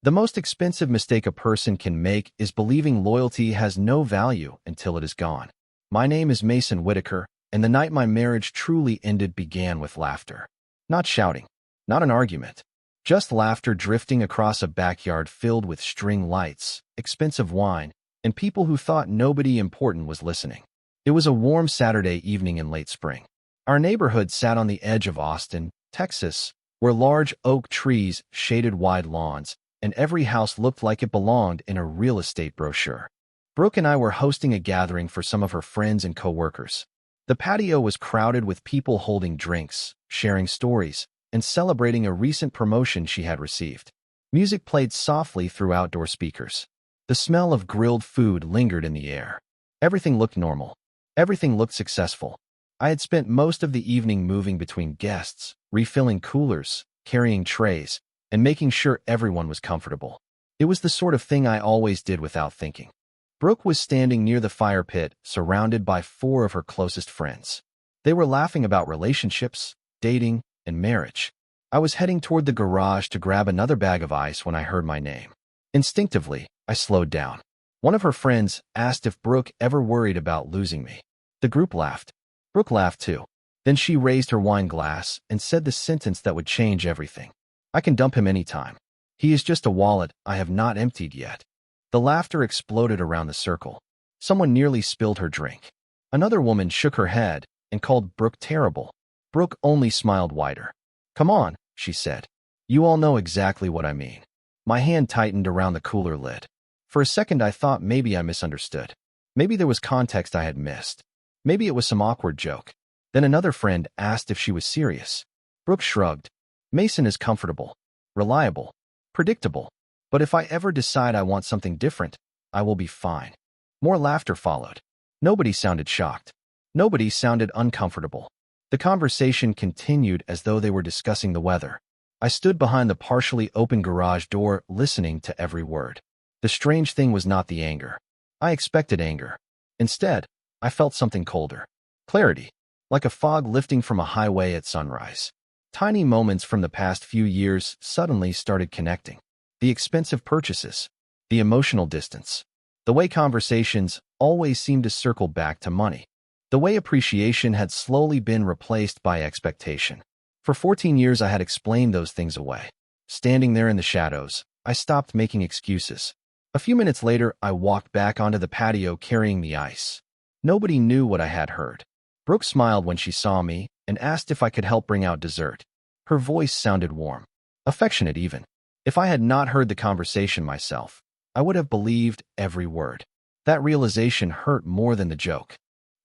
The most expensive mistake a person can make is believing loyalty has no value until it is gone. My name is Mason Whitaker, and the night my marriage truly ended began with laughter. Not shouting, not an argument, just laughter drifting across a backyard filled with string lights, expensive wine, and people who thought nobody important was listening. It was a warm Saturday evening in late spring. Our neighborhood sat on the edge of Austin, Texas, where large oak trees shaded wide lawns, and every house looked like it belonged in a real estate brochure. Brooke and I were hosting a gathering for some of her friends and coworkers. The patio was crowded with people holding drinks, sharing stories, and celebrating a recent promotion she had received. Music played softly through outdoor speakers. The smell of grilled food lingered in the air. Everything looked normal. Everything looked successful. I had spent most of the evening moving between guests, refilling coolers, carrying trays, and making sure everyone was comfortable. It was the sort of thing I always did without thinking. Brooke was standing near the fire pit, surrounded by 4 of her closest friends. They were laughing about relationships, dating, and marriage. I was heading toward the garage to grab another bag of ice when I heard my name. Instinctively, I slowed down. One of her friends asked if Brooke ever worried about losing me. The group laughed. Brooke laughed too. Then she raised her wine glass and said the sentence that would change everything. I can dump him anytime. He is just a wallet I have not emptied yet. The laughter exploded around the circle. Someone nearly spilled her drink. Another woman shook her head and called Brooke terrible. Brooke only smiled wider. Come on, she said. You all know exactly what I mean. My hand tightened around the cooler lid. For a second I thought maybe I misunderstood. Maybe there was context I had missed. Maybe it was some awkward joke. Then another friend asked if she was serious. Brooke shrugged. Mason is comfortable, reliable, predictable. But if I ever decide I want something different, I will be fine. More laughter followed. Nobody sounded shocked. Nobody sounded uncomfortable. The conversation continued as though they were discussing the weather. I stood behind the partially open garage door, listening to every word. The strange thing was not the anger. I expected anger. Instead, I felt something colder. Clarity, like a fog lifting from a highway at sunrise. Tiny moments from the past few years suddenly started connecting. The expensive purchases, the emotional distance, the way conversations always seemed to circle back to money, the way appreciation had slowly been replaced by expectation. For 14 years I had explained those things away. Standing there in the shadows, I stopped making excuses. A few minutes later, I walked back onto the patio carrying the ice. Nobody knew what I had heard. Brooke smiled when she saw me and asked if I could help bring out dessert. Her voice sounded warm, affectionate even. If I had not heard the conversation myself, I would have believed every word. That realization hurt more than the joke.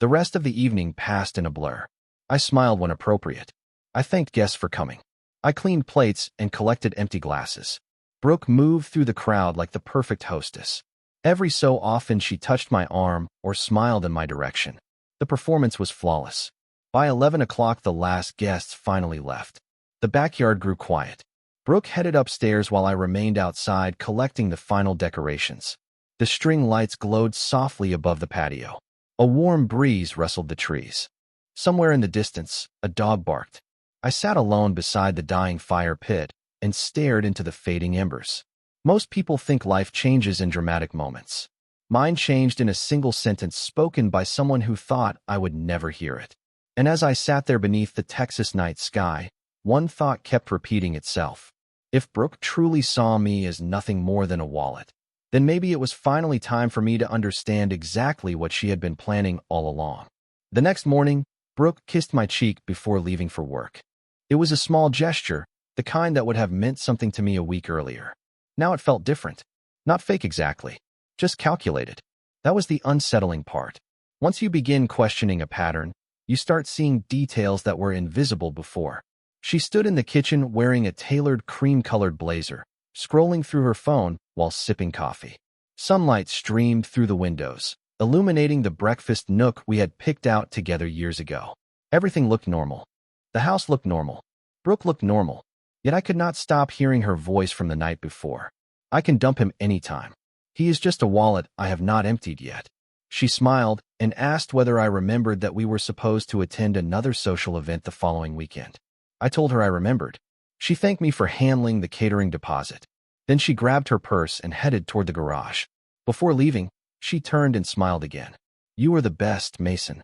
The rest of the evening passed in a blur. I smiled when appropriate. I thanked guests for coming. I cleaned plates and collected empty glasses. Brooke moved through the crowd like the perfect hostess. Every so often she touched my arm or smiled in my direction. The performance was flawless. By 11 o'clock the last guests finally left. The backyard grew quiet. Brooke headed upstairs while I remained outside collecting the final decorations. The string lights glowed softly above the patio. A warm breeze rustled the trees. Somewhere in the distance, a dog barked. I sat alone beside the dying fire pit and stared into the fading embers. Most people think life changes in dramatic moments. Mine changed in a single sentence spoken by someone who thought I would never hear it. And as I sat there beneath the Texas night sky, one thought kept repeating itself. If Brooke truly saw me as nothing more than a wallet, then maybe it was finally time for me to understand exactly what she had been planning all along. The next morning, Brooke kissed my cheek before leaving for work. It was a small gesture, the kind that would have meant something to me a week earlier. Now it felt different. Not fake exactly, just calculated. That was the unsettling part. Once you begin questioning a pattern, you start seeing details that were invisible before. She stood in the kitchen wearing a tailored cream-colored blazer, scrolling through her phone while sipping coffee. Sunlight streamed through the windows, illuminating the breakfast nook we had picked out together years ago. Everything looked normal. The house looked normal. Brooke looked normal. Yet I could not stop hearing her voice from the night before. I can dump him anytime. He is just a wallet I have not emptied yet. She smiled and asked whether I remembered that we were supposed to attend another social event the following weekend. I told her I remembered. She thanked me for handling the catering deposit. Then she grabbed her purse and headed toward the garage. Before leaving, she turned and smiled again. "You are the best, Mason."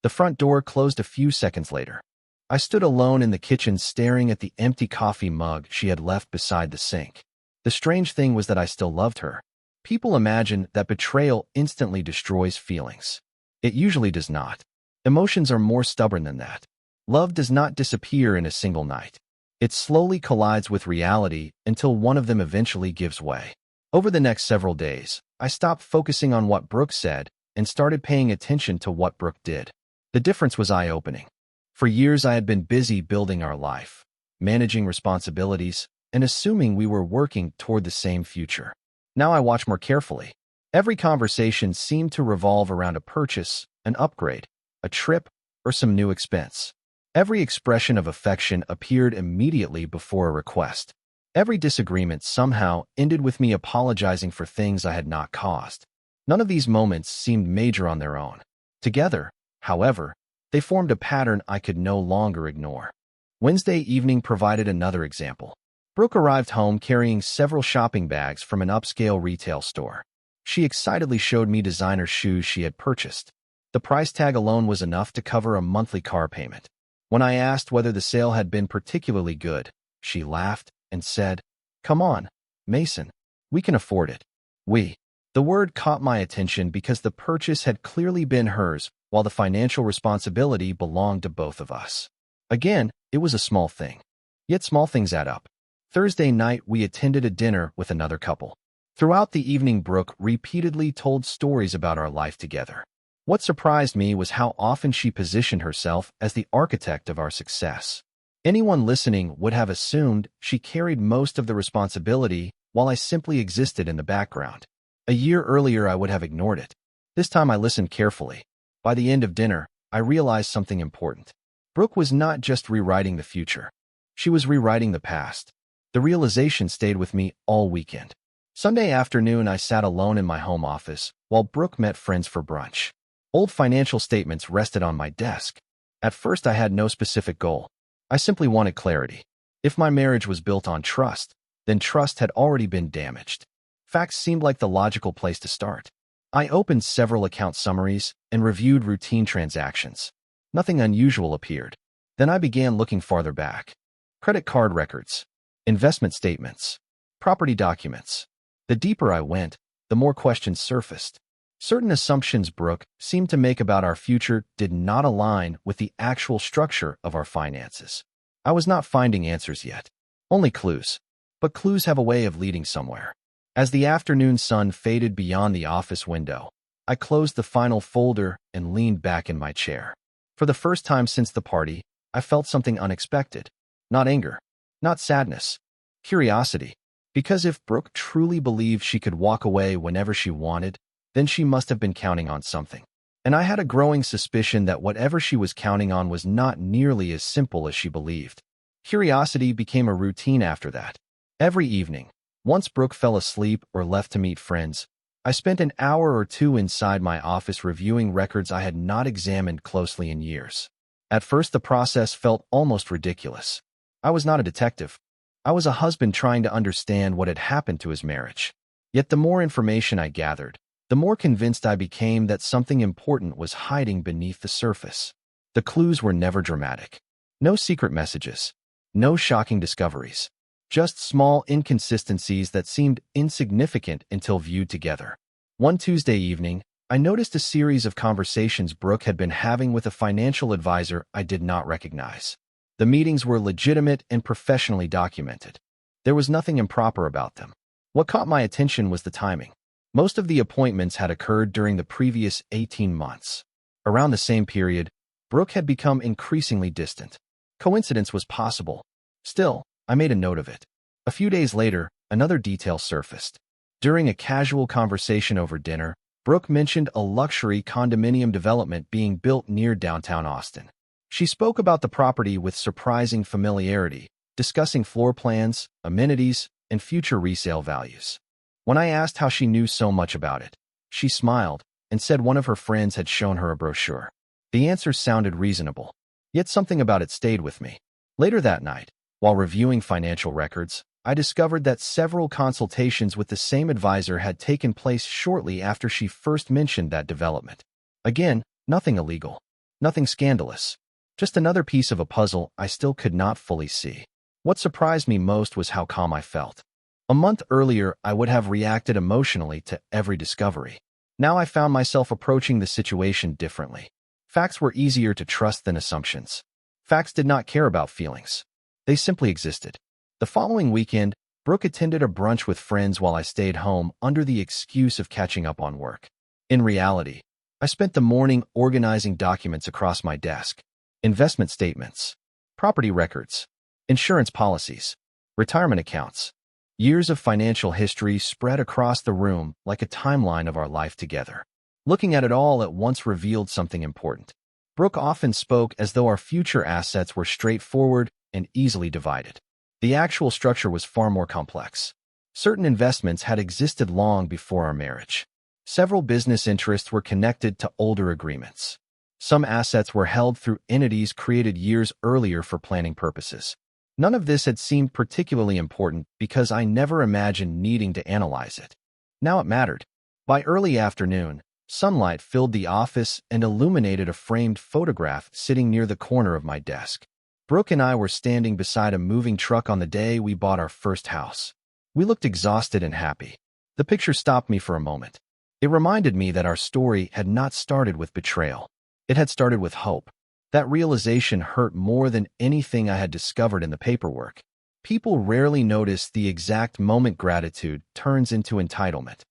The front door closed a few seconds later. I stood alone in the kitchen staring at the empty coffee mug she had left beside the sink. The strange thing was that I still loved her. People imagine that betrayal instantly destroys feelings. It usually does not. Emotions are more stubborn than that. Love does not disappear in a single night. It slowly collides with reality until one of them eventually gives way. Over the next several days, I stopped focusing on what Brooke said and started paying attention to what Brooke did. The difference was eye-opening. For years, I had been busy building our life, managing responsibilities, and assuming we were working toward the same future. Now I watch more carefully. Every conversation seemed to revolve around a purchase, an upgrade, a trip, or some new expense. Every expression of affection appeared immediately before a request. Every disagreement somehow ended with me apologizing for things I had not caused. None of these moments seemed major on their own. Together, however, they formed a pattern I could no longer ignore. Wednesday evening provided another example. Brooke arrived home carrying several shopping bags from an upscale retail store. She excitedly showed me designer shoes she had purchased. The price tag alone was enough to cover a monthly car payment. When I asked whether the sale had been particularly good, she laughed and said, "Come on, Mason, we can afford it." The word caught my attention because the purchase had clearly been hers, while the financial responsibility belonged to both of us. Again, it was a small thing. Yet small things add up. Thursday night, we attended a dinner with another couple. Throughout the evening, Brooke repeatedly told stories about our life together. What surprised me was how often she positioned herself as the architect of our success. Anyone listening would have assumed she carried most of the responsibility while I simply existed in the background. A year earlier, I would have ignored it. This time, I listened carefully. By the end of dinner, I realized something important. Brooke was not just rewriting the future. She was rewriting the past. The realization stayed with me all weekend. Sunday afternoon, I sat alone in my home office while Brooke met friends for brunch. Old financial statements rested on my desk. At first, I had no specific goal. I simply wanted clarity. If my marriage was built on trust, then trust had already been damaged. Facts seemed like the logical place to start. I opened several account summaries and reviewed routine transactions. Nothing unusual appeared. Then I began looking farther back. Credit card records, investment statements, property documents. The deeper I went, the more questions surfaced. Certain assumptions Brooke seemed to make about our future did not align with the actual structure of our finances. I was not finding answers yet, only clues. But clues have a way of leading somewhere. As the afternoon sun faded beyond the office window, I closed the final folder and leaned back in my chair. For the first time since the party, I felt something unexpected. Not anger, not sadness, curiosity. Because if Brooke truly believed she could walk away whenever she wanted, then she must have been counting on something. And I had a growing suspicion that whatever she was counting on was not nearly as simple as she believed. Curiosity became a routine after that. Every evening, once Brooke fell asleep or left to meet friends, I spent an hour or two inside my office reviewing records I had not examined closely in years. At first, the process felt almost ridiculous. I was not a detective. I was a husband trying to understand what had happened to his marriage. Yet the more information I gathered, the more convinced I became that something important was hiding beneath the surface. The clues were never dramatic. No secret messages. No shocking discoveries. Just small inconsistencies that seemed insignificant until viewed together. One Tuesday evening, I noticed a series of conversations Brooke had been having with a financial advisor I did not recognize. The meetings were legitimate and professionally documented. There was nothing improper about them. What caught my attention was the timing. Most of the appointments had occurred during the previous 18 months. Around the same period, Brooke had become increasingly distant. Coincidence was possible. Still, I made a note of it. A few days later, another detail surfaced. During a casual conversation over dinner, Brooke mentioned a luxury condominium development being built near downtown Austin. She spoke about the property with surprising familiarity, discussing floor plans, amenities, and future resale values. When I asked how she knew so much about it, she smiled and said one of her friends had shown her a brochure. The answer sounded reasonable, yet something about it stayed with me. Later that night, while reviewing financial records, I discovered that several consultations with the same advisor had taken place shortly after she first mentioned that development. Again, nothing illegal, nothing scandalous, just another piece of a puzzle I still could not fully see. What surprised me most was how calm I felt. A month earlier, I would have reacted emotionally to every discovery. Now I found myself approaching the situation differently. Facts were easier to trust than assumptions. Facts did not care about feelings. They simply existed. The following weekend, Brooke attended a brunch with friends while I stayed home under the excuse of catching up on work. In reality, I spent the morning organizing documents across my desk: investment statements, property records, insurance policies, retirement accounts. Years of financial history spread across the room like a timeline of our life together. Looking at it all at once revealed something important. Brooke often spoke as though our future assets were straightforward and easily divided. The actual structure was far more complex. Certain investments had existed long before our marriage. Several business interests were connected to older agreements. Some assets were held through entities created years earlier for planning purposes. None of this had seemed particularly important because I never imagined needing to analyze it. Now it mattered. By early afternoon, sunlight filled the office and illuminated a framed photograph sitting near the corner of my desk. Brooke and I were standing beside a moving truck on the day we bought our first house. We looked exhausted and happy. The picture stopped me for a moment. It reminded me that our story had not started with betrayal. It had started with hope. That realization hurt more than anything I had discovered in the paperwork. People rarely notice the exact moment gratitude turns into entitlement.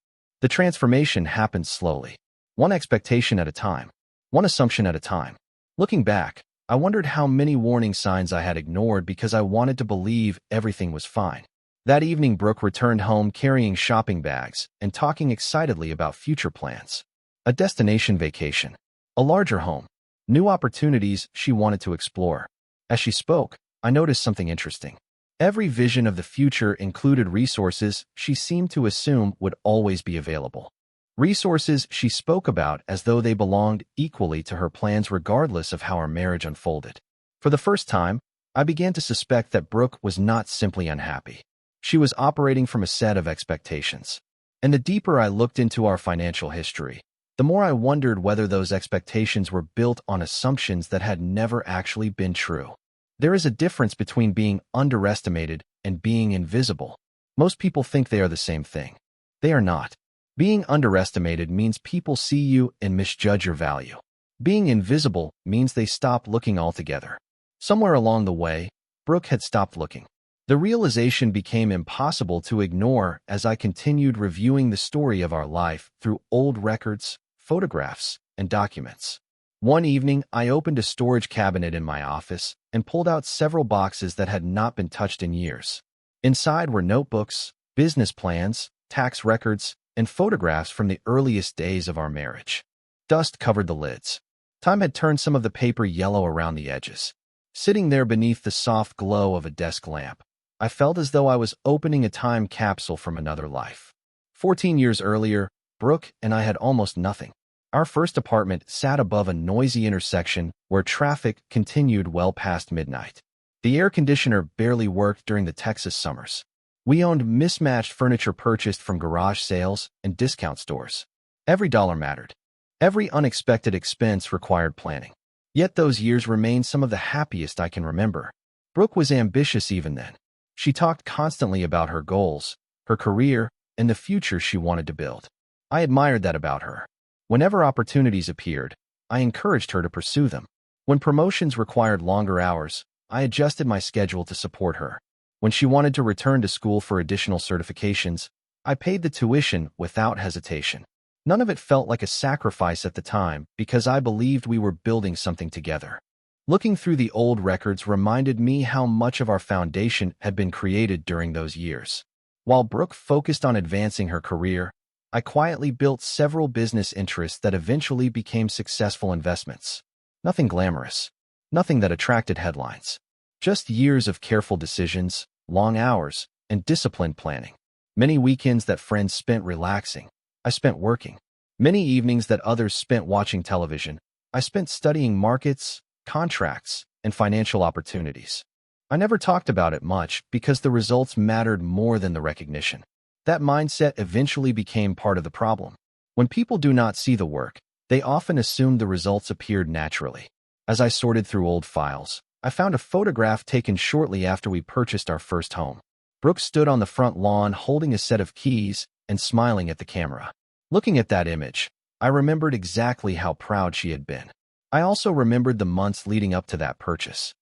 The transformation happens slowly, one expectation at a time, one assumption at a time. Looking back, I wondered how many warning signs I had ignored because I wanted to believe everything was fine. That evening, Brooke returned home carrying shopping bags and talking excitedly about future plans. A destination vacation, a larger home, new opportunities she wanted to explore. As she spoke, I noticed something interesting. Every vision of the future included resources she seemed to assume would always be available. Resources she spoke about as though they belonged equally to her plans regardless of how our marriage unfolded. For the first time, I began to suspect that Brooke was not simply unhappy. She was operating from a set of expectations. And the deeper I looked into our financial history, the more I wondered whether those expectations were built on assumptions that had never actually been true. There is a difference between being underestimated and being invisible. Most people think they are the same thing. They are not. Being underestimated means people see you and misjudge your value. Being invisible means they stop looking altogether. Somewhere along the way, Brooke had stopped looking. The realization became impossible to ignore as I continued reviewing the story of our life through old records, photographs, and documents. One evening, I opened a storage cabinet in my office and pulled out several boxes that had not been touched in years. Inside were notebooks, business plans, tax records, and photographs from the earliest days of our marriage. Dust covered the lids. Time had turned some of the paper yellow around the edges. Sitting there beneath the soft glow of a desk lamp, I felt as though I was opening a time capsule from another life. 14 years earlier, Brooke and I had almost nothing. Our first apartment sat above a noisy intersection where traffic continued well past midnight. The air conditioner barely worked during the Texas summers. We owned mismatched furniture purchased from garage sales and discount stores. Every dollar mattered. Every unexpected expense required planning. Yet those years remain some of the happiest I can remember. Brooke was ambitious even then. She talked constantly about her goals, her career, and the future she wanted to build. I admired that about her. Whenever opportunities appeared, I encouraged her to pursue them. When promotions required longer hours, I adjusted my schedule to support her. When she wanted to return to school for additional certifications, I paid the tuition without hesitation. None of it felt like a sacrifice at the time because I believed we were building something together. Looking through the old records reminded me how much of our foundation had been created during those years. While Brooke focused on advancing her career, I quietly built several business interests that eventually became successful investments. Nothing glamorous, nothing that attracted headlines. Just years of careful decisions, long hours, and disciplined planning. Many weekends that friends spent relaxing, I spent working. Many evenings that others spent watching television, I spent studying markets, contracts, and financial opportunities. I never talked about it much because the results mattered more than the recognition. That mindset eventually became part of the problem. When people do not see the work, they often assume the results appeared naturally. As I sorted through old files, I found a photograph taken shortly after we purchased our first home. Brooke stood on the front lawn holding a set of keys and smiling at the camera. Looking at that image, I remembered exactly how proud she had been. I also remembered the months leading up to that purchase.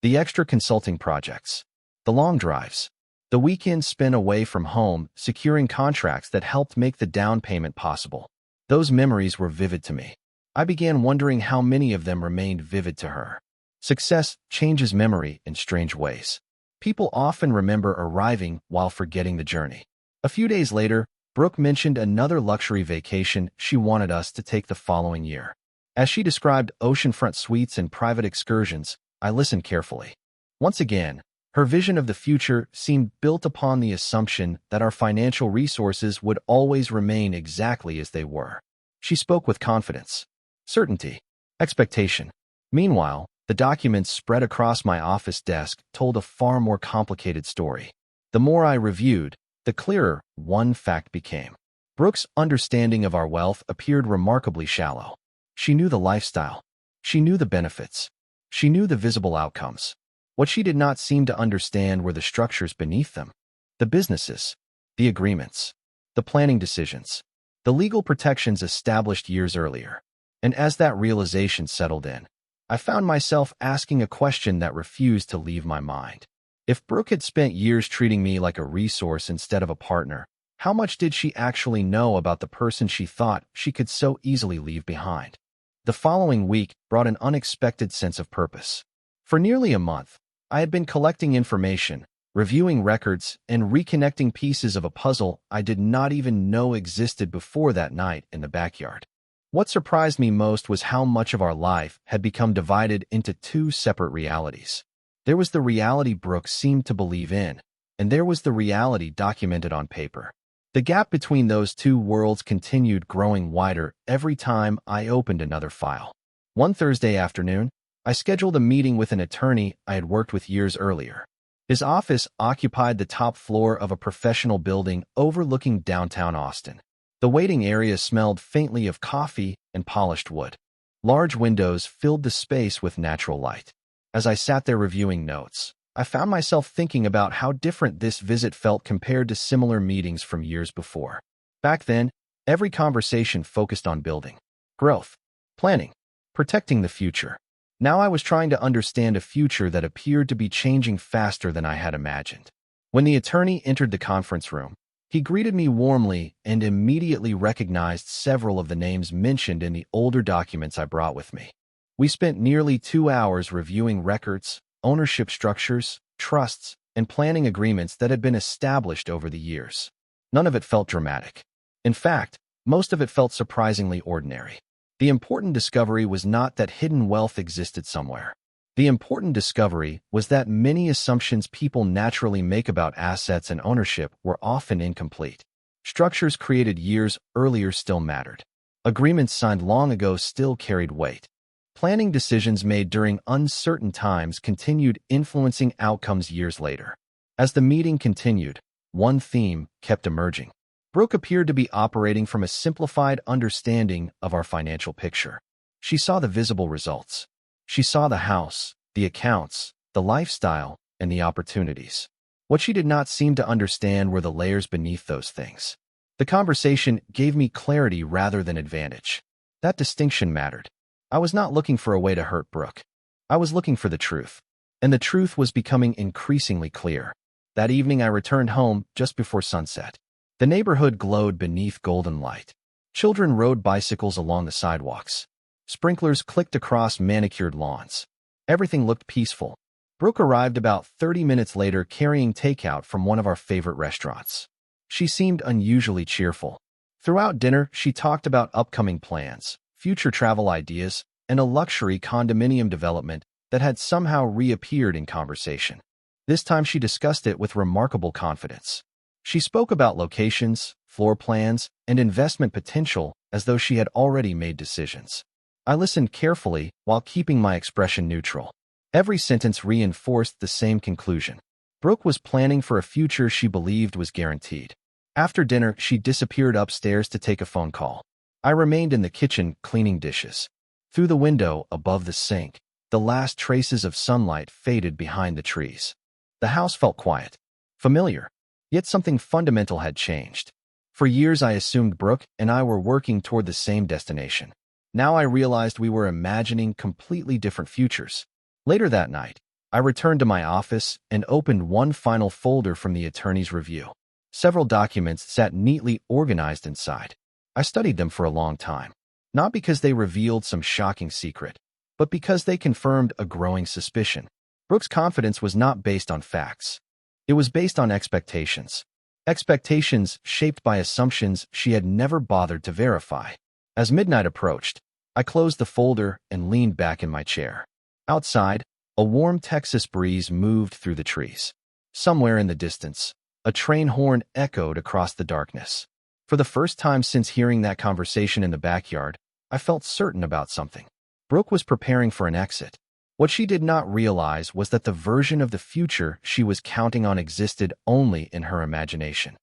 The extra consulting projects, the long drives, the weekends spent away from home securing contracts that helped make the down payment possible. Those memories were vivid to me. I began wondering how many of them remained vivid to her. Success changes memory in strange ways. People often remember arriving while forgetting the journey. A few days later, Brooke mentioned another luxury vacation she wanted us to take the following year. As she described oceanfront suites and private excursions, I listened carefully. Once again, her vision of the future seemed built upon the assumption that our financial resources would always remain exactly as they were. She spoke with confidence, certainty, expectation. Meanwhile, the documents spread across my office desk told a far more complicated story. The more I reviewed, the clearer one fact became. Brooke's understanding of our wealth appeared remarkably shallow. She knew the lifestyle. She knew the benefits. She knew the visible outcomes. What she did not seem to understand were the structures beneath them. The businesses, the agreements, the planning decisions, the legal protections established years earlier. And as that realization settled in, I found myself asking a question that refused to leave my mind. If Brooke had spent years treating me like a resource instead of a partner, how much did she actually know about the person she thought she could so easily leave behind? The following week brought an unexpected sense of purpose. For nearly a month, I had been collecting information, reviewing records, and reconnecting pieces of a puzzle I did not even know existed before that night in the backyard. What surprised me most was how much of our life had become divided into two separate realities. There was the reality Brooke seemed to believe in, and there was the reality documented on paper. The gap between those two worlds continued growing wider every time I opened another file. One Thursday afternoon, I scheduled a meeting with an attorney I had worked with years earlier. His office occupied the top floor of a professional building overlooking downtown Austin. The waiting area smelled faintly of coffee and polished wood. Large windows filled the space with natural light. As I sat there reviewing notes, I found myself thinking about how different this visit felt compared to similar meetings from years before. Back then, every conversation focused on building, growth, planning, protecting the future. Now I was trying to understand a future that appeared to be changing faster than I had imagined. When the attorney entered the conference room, he greeted me warmly and immediately recognized several of the names mentioned in the older documents I brought with me. We spent nearly 2 hours reviewing records, ownership structures, trusts, and planning agreements that had been established over the years. None of it felt dramatic. In fact, most of it felt surprisingly ordinary. The important discovery was not that hidden wealth existed somewhere. The important discovery was that many assumptions people naturally make about assets and ownership were often incomplete. Structures created years earlier still mattered. Agreements signed long ago still carried weight. Planning decisions made during uncertain times continued influencing outcomes years later. As the meeting continued, one theme kept emerging. Brooke appeared to be operating from a simplified understanding of our financial picture. She saw the visible results. She saw the house, the accounts, the lifestyle, and the opportunities. What she did not seem to understand were the layers beneath those things. The conversation gave me clarity rather than advantage. That distinction mattered. I was not looking for a way to hurt Brooke. I was looking for the truth. And the truth was becoming increasingly clear. That evening I returned home just before sunset. The neighborhood glowed beneath golden light. Children rode bicycles along the sidewalks. Sprinklers clicked across manicured lawns. Everything looked peaceful. Brooke arrived about 30 minutes later carrying takeout from one of our favorite restaurants. She seemed unusually cheerful. Throughout dinner, she talked about upcoming plans, future travel ideas, and a luxury condominium development that had somehow reappeared in conversation. This time she discussed it with remarkable confidence. She spoke about locations, floor plans, and investment potential as though she had already made decisions. I listened carefully while keeping my expression neutral. Every sentence reinforced the same conclusion. Brooke was planning for a future she believed was guaranteed. After dinner, she disappeared upstairs to take a phone call. I remained in the kitchen cleaning dishes. Through the window above the sink, the last traces of sunlight faded behind the trees. The house felt quiet, familiar, yet something fundamental had changed. For years I assumed Brooke and I were working toward the same destination. Now I realized we were imagining completely different futures. Later that night, I returned to my office and opened one final folder from the attorney's review. Several documents sat neatly organized inside. I studied them for a long time, not because they revealed some shocking secret, but because they confirmed a growing suspicion. Brooke's confidence was not based on facts. It was based on expectations. Expectations shaped by assumptions she had never bothered to verify. As midnight approached, I closed the folder and leaned back in my chair. Outside, a warm Texas breeze moved through the trees. Somewhere in the distance, a train horn echoed across the darkness. For the first time since hearing that conversation in the backyard, I felt certain about something. Brooke was preparing for an exit. What she did not realize was that the version of the future she was counting on existed only in her imagination.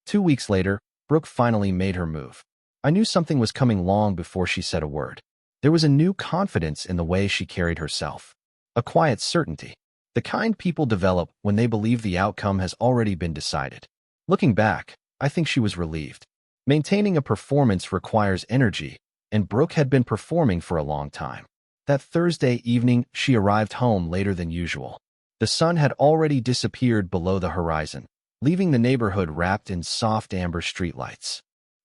2 weeks later, Brooke finally made her move. I knew something was coming long before she said a word. There was a new confidence in the way she carried herself. A quiet certainty. The kind people develop when they believe the outcome has already been decided. Looking back, I think she was relieved. Maintaining a performance requires energy, and Brooke had been performing for a long time. That Thursday evening, she arrived home later than usual. The sun had already disappeared below the horizon, leaving the neighborhood wrapped in soft amber streetlights.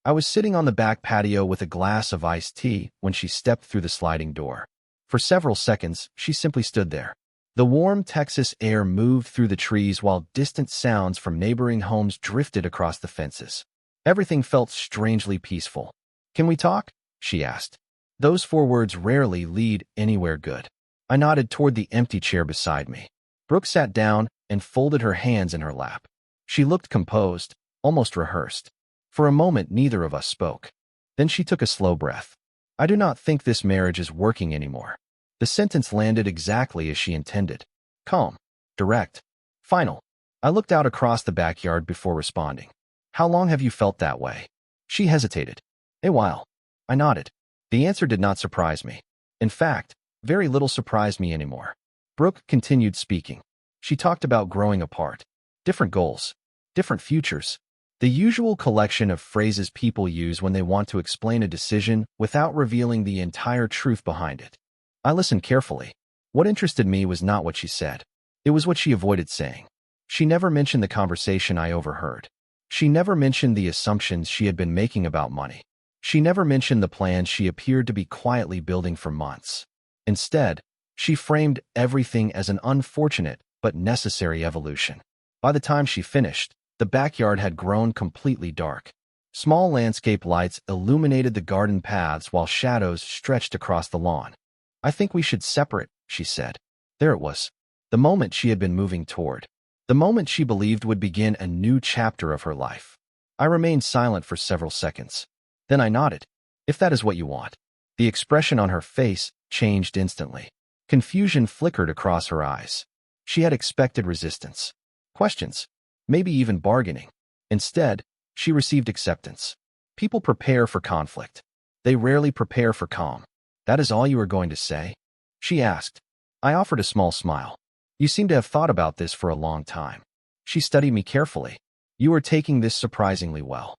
I was sitting on the back patio with a glass of iced tea when she stepped through the sliding door. For several seconds, she simply stood there. The warm Texas air moved through the trees while distant sounds from neighboring homes drifted across the fences. Everything felt strangely peaceful. "Can we talk?" she asked. Those 4 words rarely lead anywhere good. I nodded toward the empty chair beside me. Brooke sat down and folded her hands in her lap. She looked composed, almost rehearsed. For a moment, neither of us spoke. Then she took a slow breath. "I do not think this marriage is working anymore." The sentence landed exactly as she intended. Calm, direct, final. I looked out across the backyard before responding. "How long have you felt that way?" She hesitated. "A while." I nodded. The answer did not surprise me. In fact, very little surprised me anymore. Brooke continued speaking. She talked about growing apart, different goals, different futures, the usual collection of phrases people use when they want to explain a decision without revealing the entire truth behind it. I listened carefully. What interested me was not what she said. It was what she avoided saying. She never mentioned the conversation I overheard. She never mentioned the assumptions she had been making about money. She never mentioned the plans she appeared to be quietly building for months. Instead, she framed everything as an unfortunate but necessary evolution. By the time she finished, the backyard had grown completely dark. Small landscape lights illuminated the garden paths while shadows stretched across the lawn. "I think we should separate," she said. There it was. The moment she had been moving toward. The moment she believed would begin a new chapter of her life. I remained silent for several seconds. Then I nodded. "If that is what you want." The expression on her face changed instantly. Confusion flickered across her eyes. She had expected resistance, questions, maybe even bargaining. Instead, she received acceptance. People prepare for conflict. They rarely prepare for calm. "That is all you are going to say?" she asked. I offered a small smile. "You seem to have thought about this for a long time." She studied me carefully. "You are taking this surprisingly well."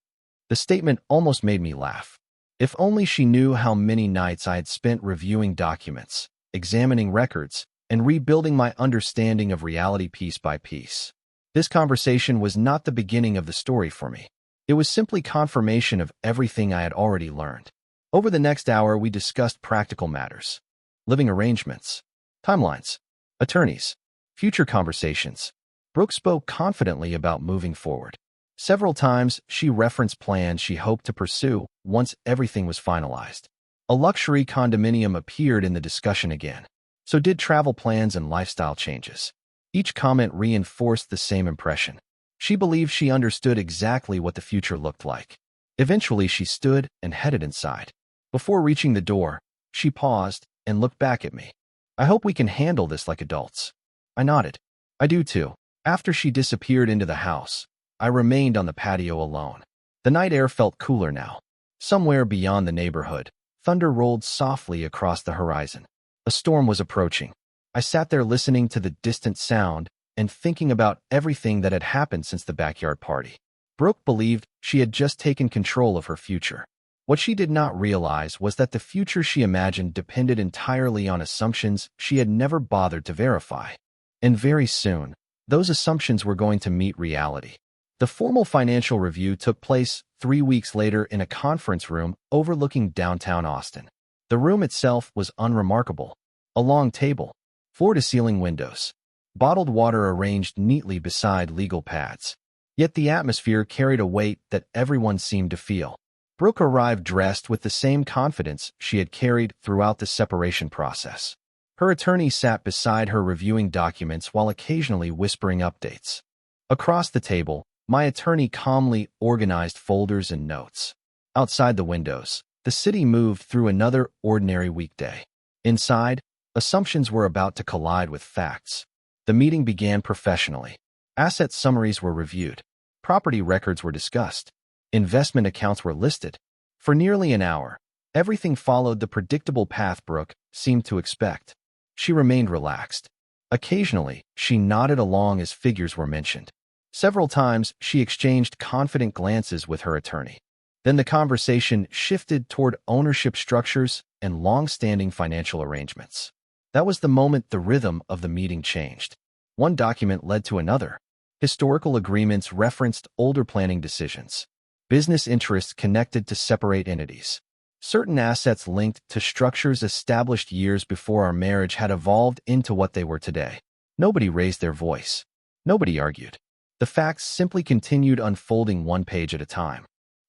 The statement almost made me laugh. If only she knew how many nights I had spent reviewing documents, examining records, and rebuilding my understanding of reality piece by piece. This conversation was not the beginning of the story for me. It was simply confirmation of everything I had already learned. Over the next hour, we discussed practical matters, living arrangements, timelines, attorneys, future conversations. Brooke spoke confidently about moving forward. Several times, she referenced plans she hoped to pursue once everything was finalized. A luxury condominium appeared in the discussion again. So did travel plans and lifestyle changes. Each comment reinforced the same impression. She believed she understood exactly what the future looked like. Eventually, she stood and headed inside. Before reaching the door, she paused and looked back at me. I hope we can handle this like adults. I nodded. I do too. After she disappeared into the house, I remained on the patio alone. The night air felt cooler now. Somewhere beyond the neighborhood, thunder rolled softly across the horizon. A storm was approaching. I sat there listening to the distant sound and thinking about everything that had happened since the backyard party. Brooke believed she had just taken control of her future. What she did not realize was that the future she imagined depended entirely on assumptions she had never bothered to verify. And very soon, those assumptions were going to meet reality. The formal financial review took place 3 weeks later in a conference room overlooking downtown Austin. The room itself was unremarkable. A long table, floor-to-ceiling windows, bottled water arranged neatly beside legal pads. Yet the atmosphere carried a weight that everyone seemed to feel. Brooke arrived dressed with the same confidence she had carried throughout the separation process. Her attorney sat beside her reviewing documents while occasionally whispering updates. Across the table, my attorney calmly organized folders and notes. Outside the windows, the city moved through another ordinary weekday. Inside, assumptions were about to collide with facts. The meeting began professionally. Asset summaries were reviewed. Property records were discussed. Investment accounts were listed. For nearly an hour, everything followed the predictable path Brooke seemed to expect. She remained relaxed. Occasionally, she nodded along as figures were mentioned. Several times, she exchanged confident glances with her attorney. Then the conversation shifted toward ownership structures and long-standing financial arrangements. That was the moment the rhythm of the meeting changed. One document led to another. Historical agreements referenced older planning decisions. Business interests connected to separate entities. Certain assets linked to structures established years before our marriage had evolved into what they were today. Nobody raised their voice. Nobody argued. The facts simply continued unfolding one page at a time.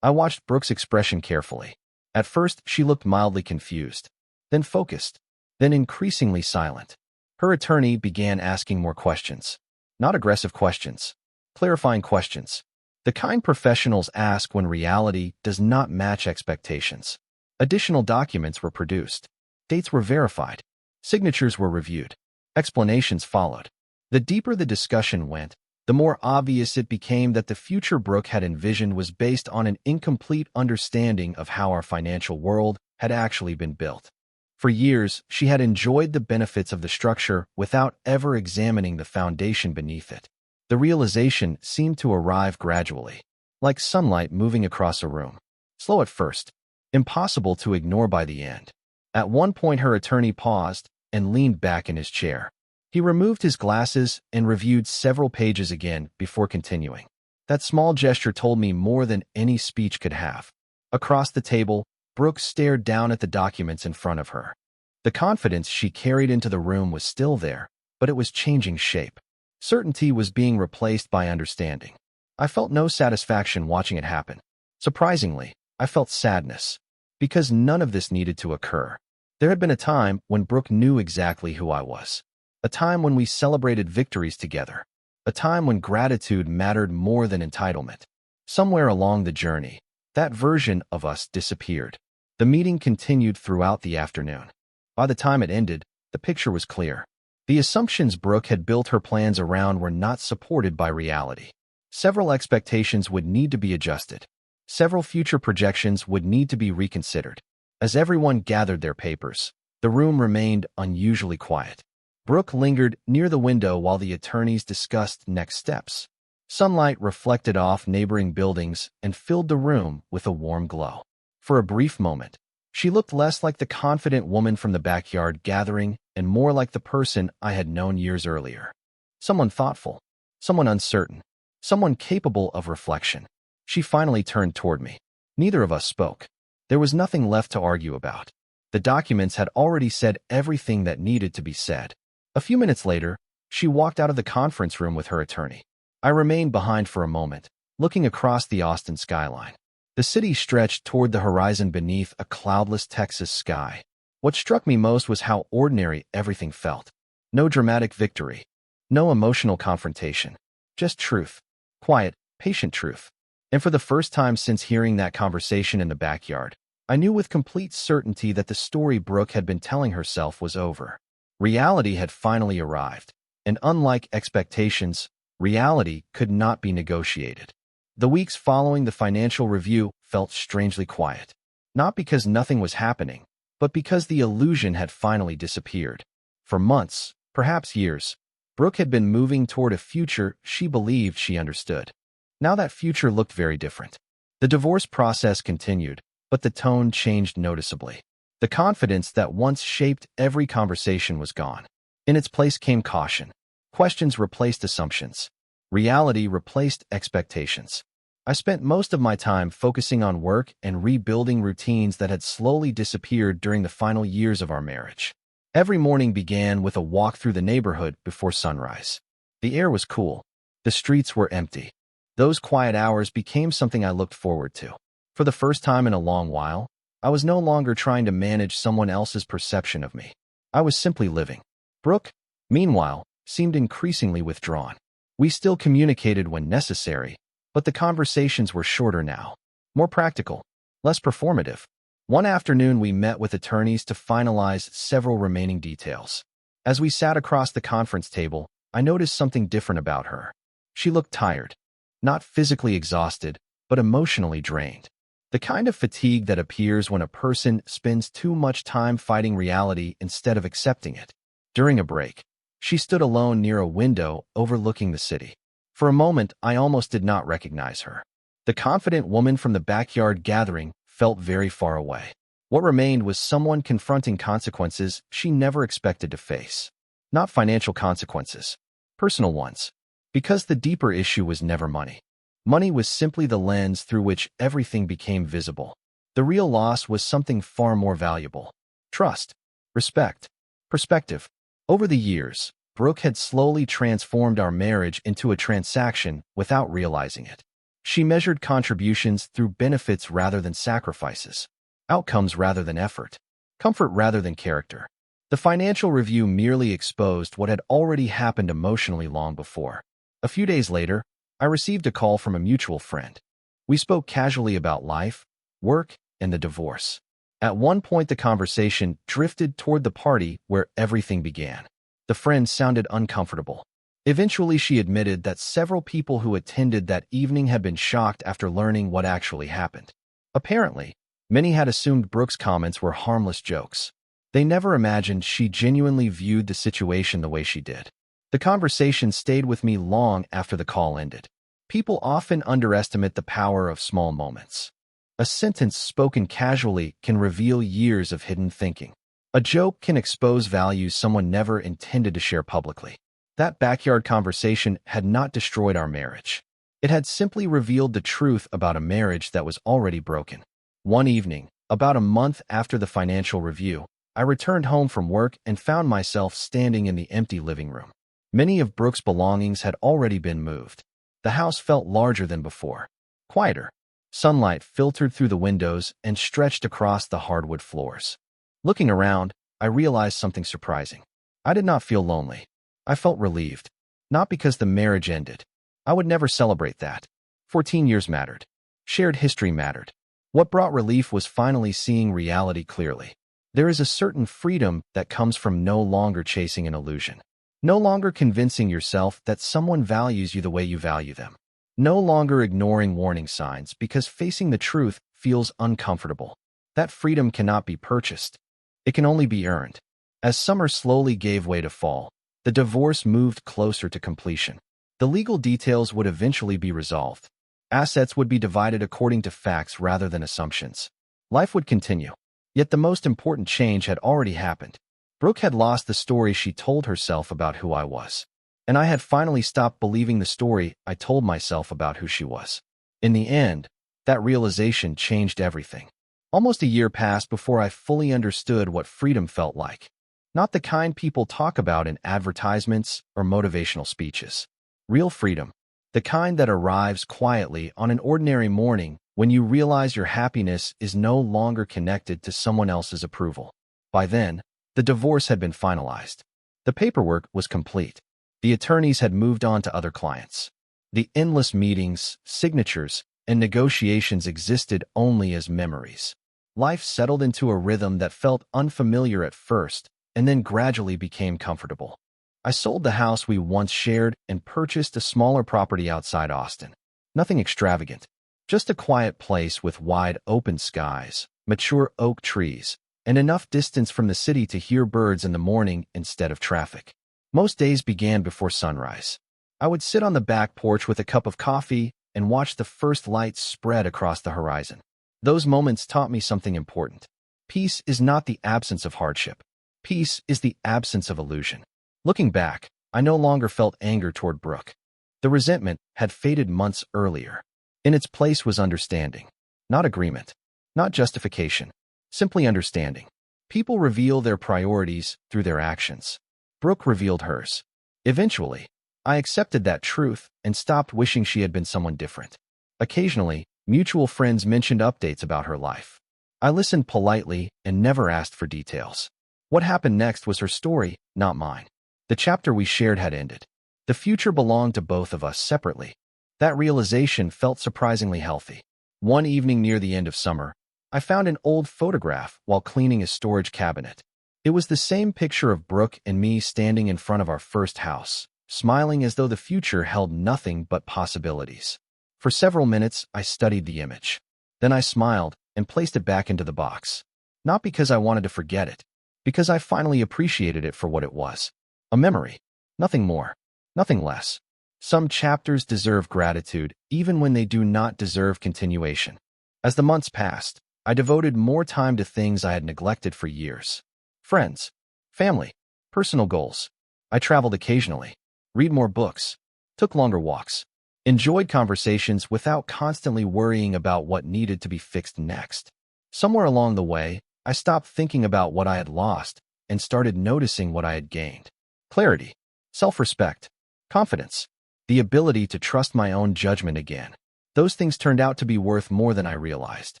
I watched Brooke's expression carefully. At first, she looked mildly confused, then focused, then increasingly silent. Her attorney began asking more questions. Not aggressive questions, clarifying questions. The kind professionals ask when reality does not match expectations. Additional documents were produced. Dates were verified. Signatures were reviewed. Explanations followed. The deeper the discussion went, the more obvious it became that the future Brooke had envisioned was based on an incomplete understanding of how our financial world had actually been built. For years, she had enjoyed the benefits of the structure without ever examining the foundation beneath it. The realization seemed to arrive gradually, like sunlight moving across a room. Slow at first, impossible to ignore by the end. At one point, her attorney paused and leaned back in his chair. He removed his glasses and reviewed several pages again before continuing. That small gesture told me more than any speech could have. Across the table, Brooke stared down at the documents in front of her. The confidence she carried into the room was still there, but it was changing shape. Certainty was being replaced by understanding. I felt no satisfaction watching it happen. Surprisingly, I felt sadness, because none of this needed to occur. There had been a time when Brooke knew exactly who I was. A time when we celebrated victories together. A time when gratitude mattered more than entitlement. Somewhere along the journey, that version of us disappeared. The meeting continued throughout the afternoon. By the time it ended, the picture was clear. The assumptions Brooke had built her plans around were not supported by reality. Several expectations would need to be adjusted. Several future projections would need to be reconsidered. As everyone gathered their papers, the room remained unusually quiet. Brooke lingered near the window while the attorneys discussed next steps. Sunlight reflected off neighboring buildings and filled the room with a warm glow. For a brief moment, she looked less like the confident woman from the backyard gathering and more like the person I had known years earlier. Someone thoughtful, someone uncertain, someone capable of reflection. She finally turned toward me. Neither of us spoke. There was nothing left to argue about. The documents had already said everything that needed to be said. A few minutes later, she walked out of the conference room with her attorney. I remained behind for a moment, looking across the Austin skyline. The city stretched toward the horizon beneath a cloudless Texas sky. What struck me most was how ordinary everything felt. No dramatic victory. No emotional confrontation. Just truth. Quiet, patient truth. And for the first time since hearing that conversation in the backyard, I knew with complete certainty that the story Brooke had been telling herself was over. Reality had finally arrived, and unlike expectations, reality could not be negotiated. The weeks following the financial review felt strangely quiet, not because nothing was happening, but because the illusion had finally disappeared. For months, perhaps years, Brooke had been moving toward a future she believed she understood. Now that future looked very different. The divorce process continued, but the tone changed noticeably. The confidence that once shaped every conversation was gone. In its place came caution. Questions replaced assumptions. Reality replaced expectations. I spent most of my time focusing on work and rebuilding routines that had slowly disappeared during the final years of our marriage. Every morning began with a walk through the neighborhood before sunrise. The air was cool. The streets were empty. Those quiet hours became something I looked forward to. For the first time in a long while, I was no longer trying to manage someone else's perception of me. I was simply living. Brooke, meanwhile, seemed increasingly withdrawn. We still communicated when necessary, but the conversations were shorter now, more practical, less performative. One afternoon we met with attorneys to finalize several remaining details. As we sat across the conference table, I noticed something different about her. She looked tired, not physically exhausted, but emotionally drained. The kind of fatigue that appears when a person spends too much time fighting reality instead of accepting it. During a break, she stood alone near a window overlooking the city. For a moment, I almost did not recognize her. The confident woman from the backyard gathering felt very far away. What remained was someone confronting consequences she never expected to face. Not financial consequences, personal ones. Because the deeper issue was never money. Money was simply the lens through which everything became visible. The real loss was something far more valuable. Trust, respect, perspective. Over the years, Brooke had slowly transformed our marriage into a transaction without realizing it. She measured contributions through benefits rather than sacrifices, outcomes rather than effort, comfort rather than character. The financial review merely exposed what had already happened emotionally long before. A few days later, I received a call from a mutual friend. We spoke casually about life, work, and the divorce. At one point, the conversation drifted toward the party where everything began. The friend sounded uncomfortable. Eventually, she admitted that several people who attended that evening had been shocked after learning what actually happened. Apparently, many had assumed Brooke's comments were harmless jokes. They never imagined she genuinely viewed the situation the way she did. The conversation stayed with me long after the call ended. People often underestimate the power of small moments. A sentence spoken casually can reveal years of hidden thinking. A joke can expose values someone never intended to share publicly. That backyard conversation had not destroyed our marriage. It had simply revealed the truth about a marriage that was already broken. One evening, about a month after the financial review, I returned home from work and found myself standing in the empty living room. Many of Brooke's belongings had already been moved. The house felt larger than before, quieter. Sunlight filtered through the windows and stretched across the hardwood floors. Looking around, I realized something surprising. I did not feel lonely. I felt relieved. Not because the marriage ended. I would never celebrate that. 14 years mattered. Shared history mattered. What brought relief was finally seeing reality clearly. There is a certain freedom that comes from no longer chasing an illusion. No longer convincing yourself that someone values you the way you value them. No longer ignoring warning signs because facing the truth feels uncomfortable. That freedom cannot be purchased. It can only be earned. As summer slowly gave way to fall, the divorce moved closer to completion. The legal details would eventually be resolved. Assets would be divided according to facts rather than assumptions. Life would continue. Yet the most important change had already happened. Brooke had lost the story she told herself about who I was. And I had finally stopped believing the story I told myself about who she was. In the end, that realization changed everything. Almost a year passed before I fully understood what freedom felt like. Not the kind people talk about in advertisements or motivational speeches. Real freedom. The kind that arrives quietly on an ordinary morning when you realize your happiness is no longer connected to someone else's approval. By then, the divorce had been finalized. The paperwork was complete. The attorneys had moved on to other clients. The endless meetings, signatures, and negotiations existed only as memories. Life settled into a rhythm that felt unfamiliar at first, and then gradually became comfortable. I sold the house we once shared and purchased a smaller property outside Austin. Nothing extravagant, just a quiet place with wide open skies, mature oak trees, and enough distance from the city to hear birds in the morning instead of traffic. Most days began before sunrise. I would sit on the back porch with a cup of coffee and watch the first lights spread across the horizon. Those moments taught me something important. Peace is not the absence of hardship. Peace is the absence of illusion. Looking back, I no longer felt anger toward Brooke. The resentment had faded months earlier. In its place was understanding. Not agreement. Not justification. Simply understanding. People reveal their priorities through their actions. Brooke revealed hers. Eventually, I accepted that truth and stopped wishing she had been someone different. Occasionally, mutual friends mentioned updates about her life. I listened politely and never asked for details. What happened next was her story, not mine. The chapter we shared had ended. The future belonged to both of us separately. That realization felt surprisingly healthy. One evening near the end of summer, I found an old photograph while cleaning a storage cabinet. It was the same picture of Brooke and me standing in front of our first house, smiling as though the future held nothing but possibilities. For several minutes, I studied the image. Then I smiled and placed it back into the box. Not because I wanted to forget it, because I finally appreciated it for what it was. A memory. Nothing more. Nothing less. Some chapters deserve gratitude, even when they do not deserve continuation. As the months passed, I devoted more time to things I had neglected for years. Friends, family, personal goals. I traveled occasionally, read more books, took longer walks, enjoyed conversations without constantly worrying about what needed to be fixed next. Somewhere along the way, I stopped thinking about what I had lost and started noticing what I had gained. Clarity, self-respect, confidence, the ability to trust my own judgment again. Those things turned out to be worth more than I realized.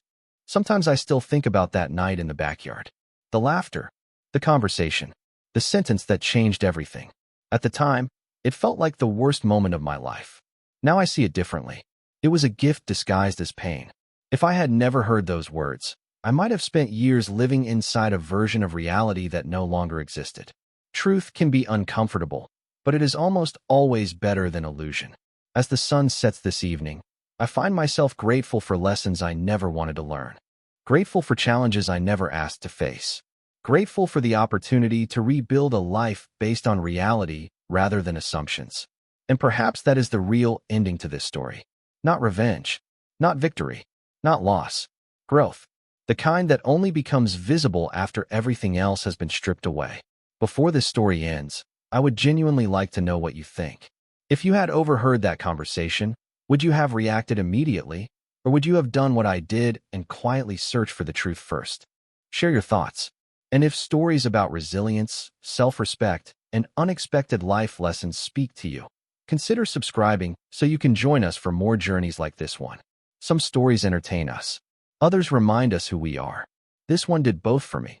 Sometimes I still think about that night in the backyard. The laughter, the conversation, the sentence that changed everything. At the time, it felt like the worst moment of my life. Now I see it differently. It was a gift disguised as pain. If I had never heard those words, I might have spent years living inside a version of reality that no longer existed. Truth can be uncomfortable, but it is almost always better than illusion. As the sun sets this evening, I find myself grateful for lessons I never wanted to learn. Grateful for challenges I never asked to face. Grateful for the opportunity to rebuild a life based on reality rather than assumptions. And perhaps that is the real ending to this story. Not revenge, not victory, not loss. Growth. The kind that only becomes visible after everything else has been stripped away. Before this story ends, I would genuinely like to know what you think. If you had overheard that conversation, would you have reacted immediately, or would you have done what I did and quietly searched for the truth first? Share your thoughts. And if stories about resilience, self-respect, and unexpected life lessons speak to you, consider subscribing so you can join us for more journeys like this one. Some stories entertain us. Others remind us who we are. This one did both for me.